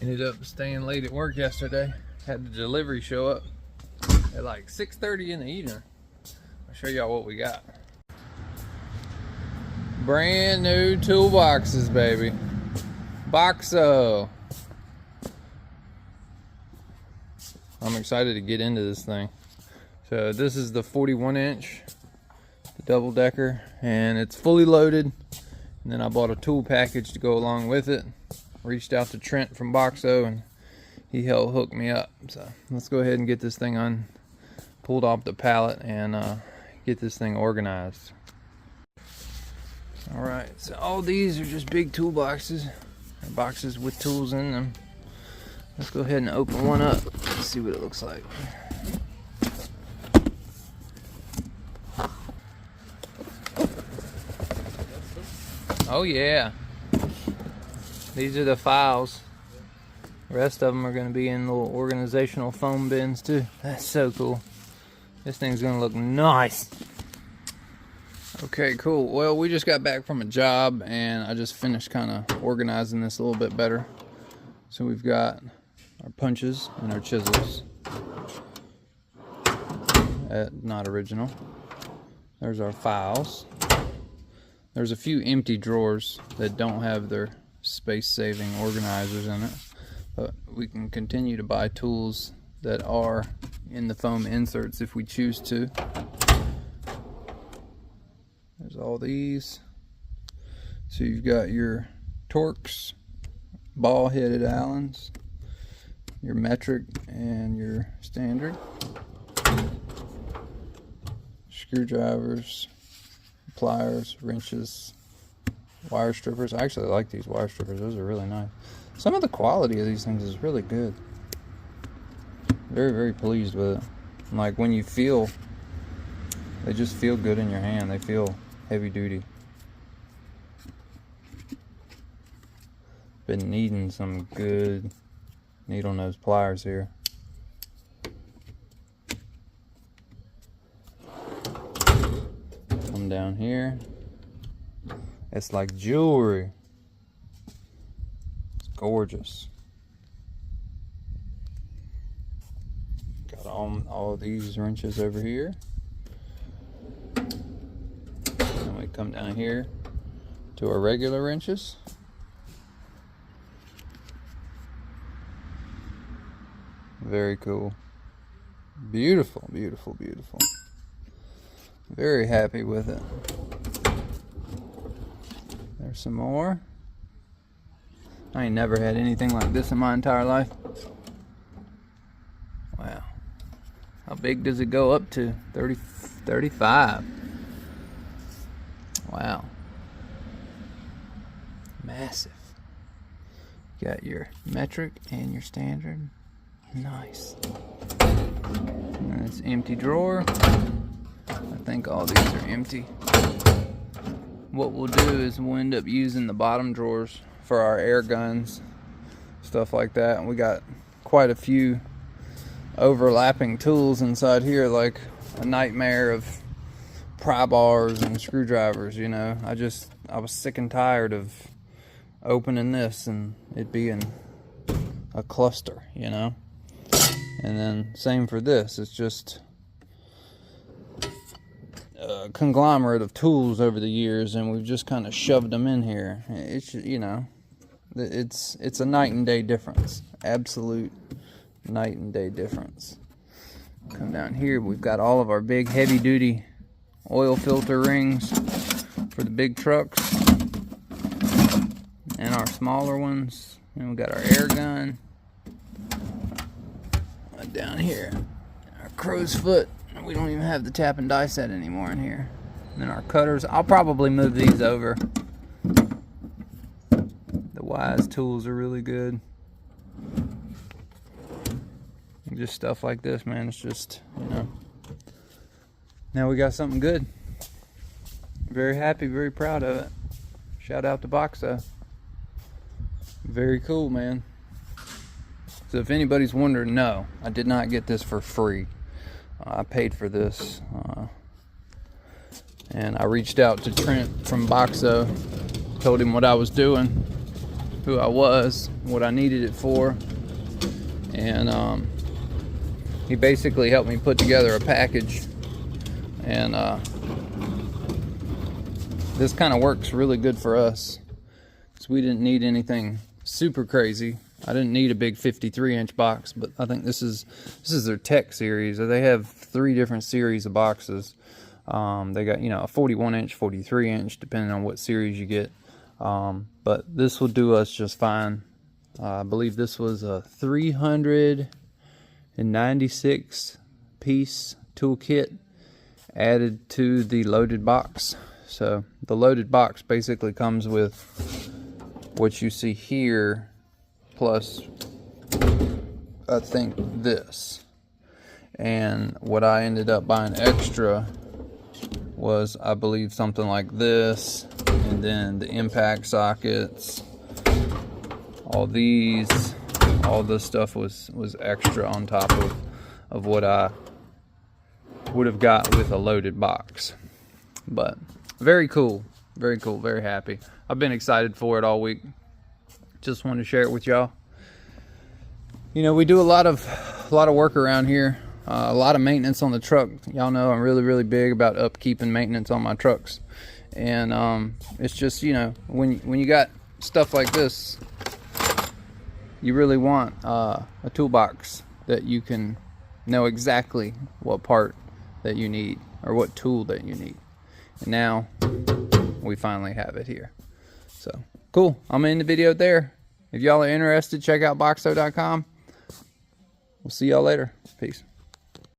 Ended up staying late at work yesterday. Had the delivery show up at like 6:30 in the evening. I'll show y'all what we got. Brand new toolboxes, baby. Boxo. I'm excited to get into this thing. So this is the 41-inch, the double decker, and it's fully loaded. And then I bought a tool package to go along with it. Reached out to Trent from Boxo and he helped hook me up. So let's go ahead and get this thing pulled off the pallet and get this thing organized. All right, so all these are just big toolboxes, boxes with tools in them. Let's go ahead and open one up and see what it looks like. Oh yeah, these are the files. The rest of them are going to be in little organizational foam bins too. That's so cool. This thing's going to look nice. Okay, cool. Well, we just got back from a job and I just finished kind of organizing this a little bit better. So we've got our punches and our chisels. Not original. There's our files. There's a few empty drawers that don't have their space-saving organizers in it, but we can continue to buy tools that are in the foam inserts if we choose to. There's all these. So you've got your Torx, ball-headed Allens, your metric and your standard, screwdrivers, pliers, wrenches, wire strippers. I actually like these wire strippers. Those are really nice. Some of the quality of these things is really good. Very, very pleased with it. Like when you feel, they just feel good in your hand. They feel heavy duty. Been needing some good needle nose pliers here. Come down here. It's like jewelry. It's gorgeous. Got all of these wrenches over here. And we come down here to our regular wrenches. Very cool. Beautiful, beautiful, beautiful. Very happy with it. There's some more. I ain't never had anything like this in my entire life. Wow. How big does it go up to? 35. Wow. Massive. Got your metric and your standard. Nice. And it's empty drawer. I think all these are empty. What we'll do is we'll end up using the bottom drawers for our air guns, stuff like that. And we got quite a few overlapping tools inside here, like a nightmare of pry bars and screwdrivers, you know. I was sick and tired of opening this and it being a cluster, you know. And then same for this. It's just a conglomerate of tools over the years, and we've just kind of shoved them in here. It's, you know, it's a night and day difference. Absolute night and day difference. Come down here, we've got all of our big heavy duty oil filter rings for the big trucks, and our smaller ones. And we got our air gun. Down here, our crow's foot. We don't even have the tap and die set anymore in here. And then our cutters. I'll probably move these over. The Wise tools are really good. And just stuff like this, man. It's just, you know. Now we got something good. Very happy, very proud of it. Shout out to Boxo. Very cool, man. So if anybody's wondering, no, I did not get this for free. I paid for this. And I reached out to Trent from Boxo, told him what I was doing. who I was, what I needed it for, and he basically helped me put together a package. And this kind of works really good for us, because we didn't need anything super crazy. I didn't need a big 53-inch box, but I think this is their tech series. They have 3 different series of boxes. They got, you know, a 41-inch, 43-inch, depending on what series you get. But this will do us just fine. I believe this was a 396 piece toolkit added to the loaded box. So the loaded box basically comes with what you see here, plus I think this. And what I ended up buying extra was, I believe, something like this, and then the impact sockets, all these, all this stuff was extra on top of what I would have got with a loaded box. But very cool, very cool, very happy. I've been excited for it all week. Just wanted to share it with y'all. You know, we do a lot of work around here. A lot of maintenance on the truck. Y'all know I'm really big about upkeep and maintenance on my trucks. And it's just, you know, when you got stuff like this, you really want a toolbox that you can know exactly what part that you need, or what tool that you need. And now we finally have it here. So cool. I'm gonna end the video there. If y'all are interested, check out boxo.com. We'll see y'all later. Peace.